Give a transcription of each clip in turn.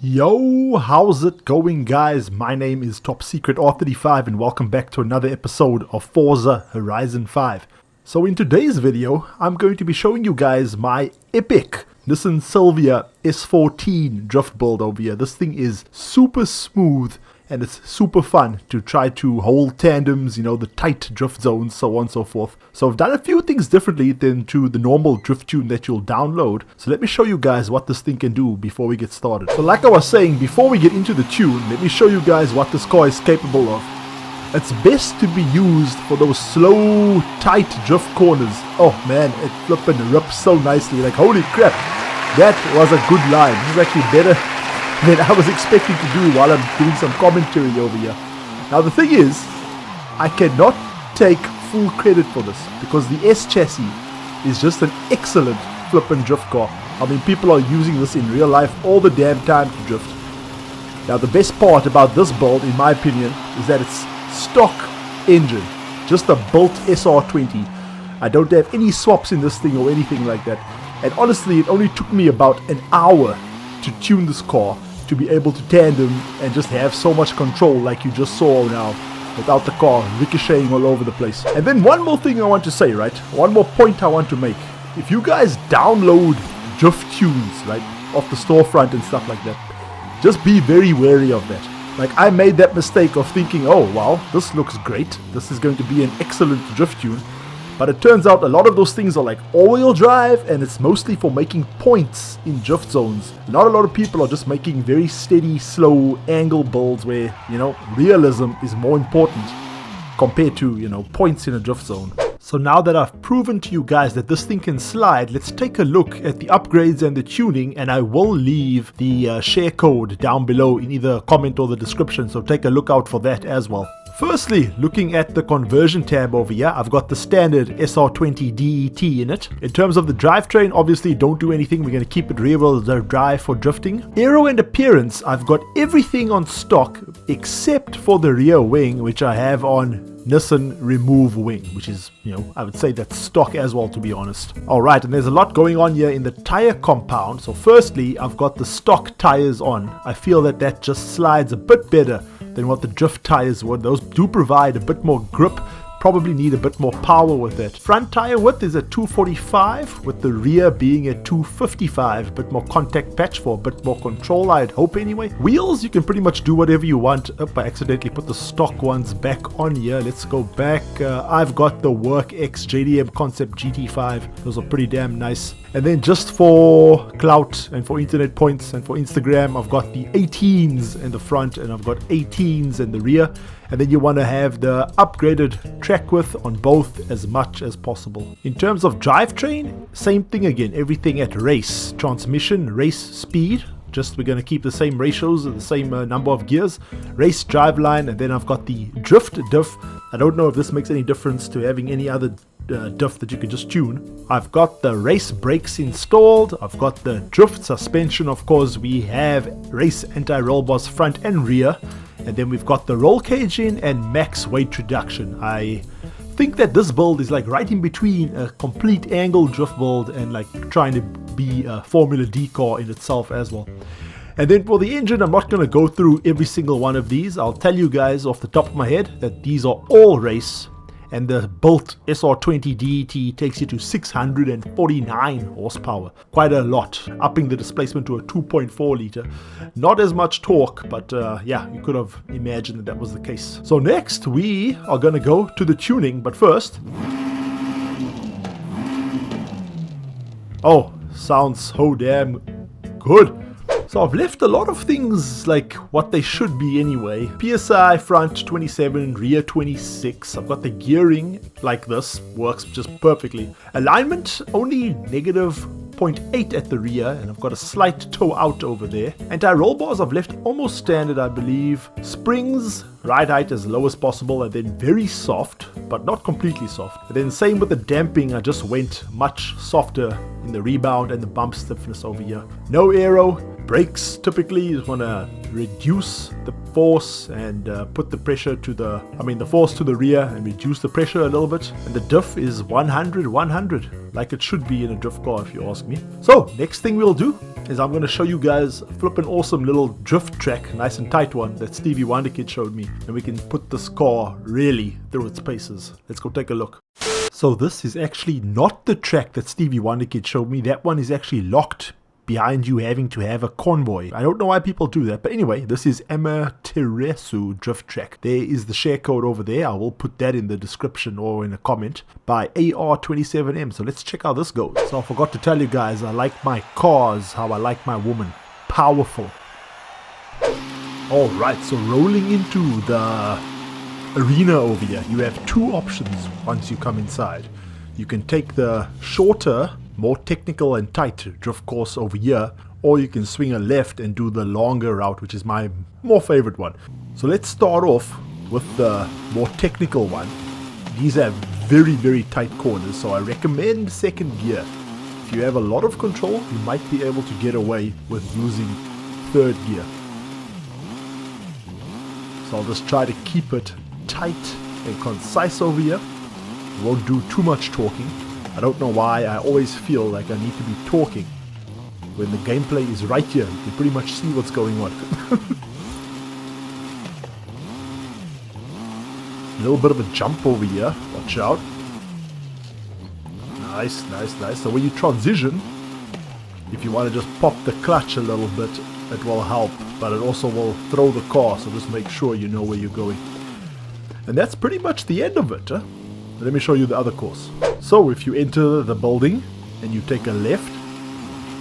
Yo, how's it going, guys? My name is Top Secret R35 and welcome back to another episode of Forza Horizon 5. So in today's video, I'm going to be showing you guys my epic Nissan Silvia S14 drift build over here. This thing is super smooth and it's super fun to try to hold tandems, you know, the tight drift zones, so on and so forth. So I've done a few things differently than to the normal drift tune that you'll download. So let me show you guys what this thing can do before we get started. So like I was saying, before we get into the tune, let me show you guys what this car is capable of. It's best to be used for those slow, tight drift corners. Oh man, it flipping rips so nicely. Like, holy crap, that was a good line. This is actually better than I was expecting to do while I'm doing some commentary over here. Now the thing is, I cannot take full credit for this because the S chassis is just an excellent flippin' drift car. I mean, people are using this in real life all the damn time to drift. Now the best part about this build, in my opinion, is that it's stock engine, just a built SR20. I don't have any swaps in this thing or anything like that. And honestly, it only took me about an hour to tune this car to be able to tandem and just have so much control like you just saw now, without the car ricocheting all over the place. And then one more thing I want to say, right? One more point I want to make. If you guys download drift tunes, right, off the storefront and stuff like that, just be very wary of that. Like, I made that mistake of thinking, oh wow, this looks great, this is going to be an excellent drift tune. But it turns out a lot of those things are like all-wheel drive, and it's mostly for making points in drift zones. Not a lot of people are just making very steady, slow angle builds where, you know, realism is more important compared to, you know, points in a drift zone. So now that I've proven to you guys that this thing can slide, let's take a look at the upgrades and the tuning, and I will leave the share code down below in either a comment or the description, so take a look out for that as well. Firstly, looking at the conversion tab over here, I've got the standard SR20 DET in it. In terms of the drivetrain, obviously don't do anything. We're going to keep it rear-wheel drive for drifting. Aero and appearance, I've got everything on stock except for the rear wing, which I have on Nissan Remove Wing, which is, you know, I would say that's stock as well, to be honest. Alright, and there's a lot going on here in the tire compound. So firstly, I've got the stock tires on. I feel that that just slides a bit better than what the drift tires would. Those do provide a bit more grip, probably need a bit more power with it. Front tire width is a 245, with the rear being a 255, a bit more contact patch for a bit more control, I'd hope anyway. Wheels, you can pretty much do whatever you want. I accidentally put the stock ones back on here. Let's go back. I've got the WorkX JDM Concept GT5. Those are pretty damn nice. And then just for clout and for internet points and for Instagram, I've got the 18s in the front and I've got 18s in the rear. And then you want to have the upgraded track width on both as much as possible. In terms of drivetrain, same thing again, everything at race. Transmission, race speed. Just we're going to keep the same ratios, the same number of gears. Race driveline, and then I've got the drift diff. I don't know if this makes any difference to having any other diff that you can just tune. I've got the race brakes installed. I've got the drift suspension, of course. We have race anti-roll bars front and rear. And then we've got the roll cage in and max weight reduction. I think that this build is like right in between a complete angle drift build and like trying to be a Formula D car in itself as well. And then for the engine, I'm not going to go through every single one of these. I'll tell you guys off the top of my head that these are all race. And the built SR20 DET takes you to 649 horsepower. Quite a lot, upping the displacement to a 2.4 liter. Not as much torque, but yeah, you could have imagined that that was the case. So next, we are going to go to the tuning, but first... Oh, sounds so damn good. So I've left a lot of things like what they should be anyway. PSI front 27, rear 26. I've got the gearing like this, works just perfectly. Alignment only negative 0.8 at the rear, and I've got a slight toe out over there. Anti-roll bars I've left almost standard, I believe. Springs, ride height as low as possible, and then very soft, but not completely soft. And then same with the damping, I just went much softer in the rebound and the bump stiffness over here. No aero. Brakes, typically you want to reduce the force and put the pressure to the force to the rear and reduce the pressure a little bit. And the diff is 100, like it should be in a drift car if you ask me. So next thing we'll do is I'm going to show you guys a flippin' awesome little drift track, nice and tight one, that Stevie Wonder Kid showed me. And we can put this car really through its paces. Let's go take a look. So this is actually not the track that Stevie Wonder Kid showed me. That one is actually locked behind you having to have a convoy. I don't know why people do that, but anyway, this is Amaterasu drift track. There is the share code over there. I will put that in the description or in a comment, by AR27M. So let's check how this goes. So I forgot to tell you guys, I like my cars how I like my woman. Powerful. Alright, so rolling into the arena over here, you have two options once you come inside. You can take the shorter, more technical and tight drift course over here, or you can swing a left and do the longer route, which is my more favorite one. So let's start off with the more technical one. These have very tight corners, so I recommend second gear. If you have a lot of control, you might be able to get away with using third gear. So I'll just try to keep it tight and concise over here. Won't do too much talking. I don't know why I always feel like I need to be talking when the gameplay is right here. You can pretty much see what's going on. A little bit of a jump over here. Watch out. Nice. So when you transition, if you want to just pop the clutch a little bit, it will help. But it also will throw the car, so just make sure you know where you're going. And that's pretty much the end of it. Let me show you the other course. So if you enter the building and you take a left,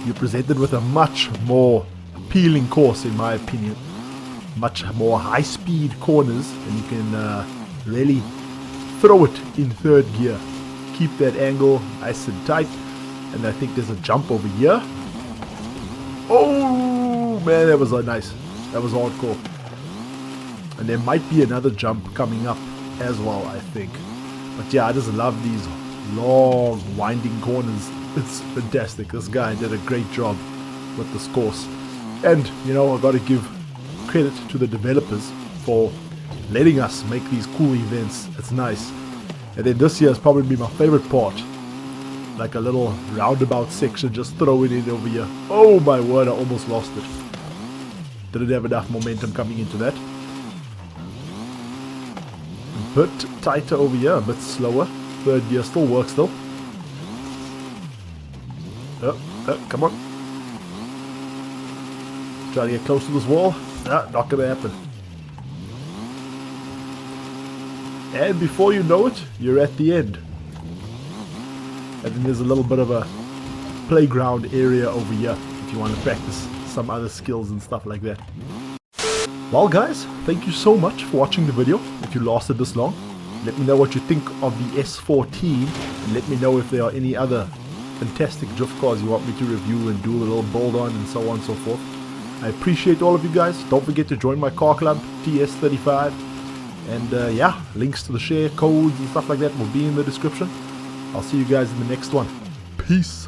you're presented with a much more appealing course, in my opinion. Much more high-speed corners, and you can really throw it in third gear. Keep that angle nice and tight. And I think there's a jump over here. Oh man, that was nice. That was hardcore. And there might be another jump coming up as well, I think. But yeah, I just love these long winding corners. It's fantastic. This guy did a great job with this course. And, you know, I've got to give credit to the developers for letting us make these cool events. It's nice. And then this year is probably my favorite part. Like a little roundabout section, just throw it in over here. Oh my word, I almost lost it. Didn't have enough momentum coming into that. A bit tighter over here, a bit slower. Third gear still works though. Come on. Try to get close to this wall. Not gonna happen. And before you know it, you're at the end. And then there's a little bit of a playground area over here if you want to practice some other skills and stuff like that. Well guys, thank you so much for watching the video. If you lasted this long, let me know what you think of the S14, and let me know if there are any other fantastic drift cars you want me to review and do a little build on, and so on and so forth. I appreciate all of you guys. Don't forget to join my car club, TS35. And yeah, links to the share codes and stuff like that will be in the description. I'll see you guys in the next one. Peace.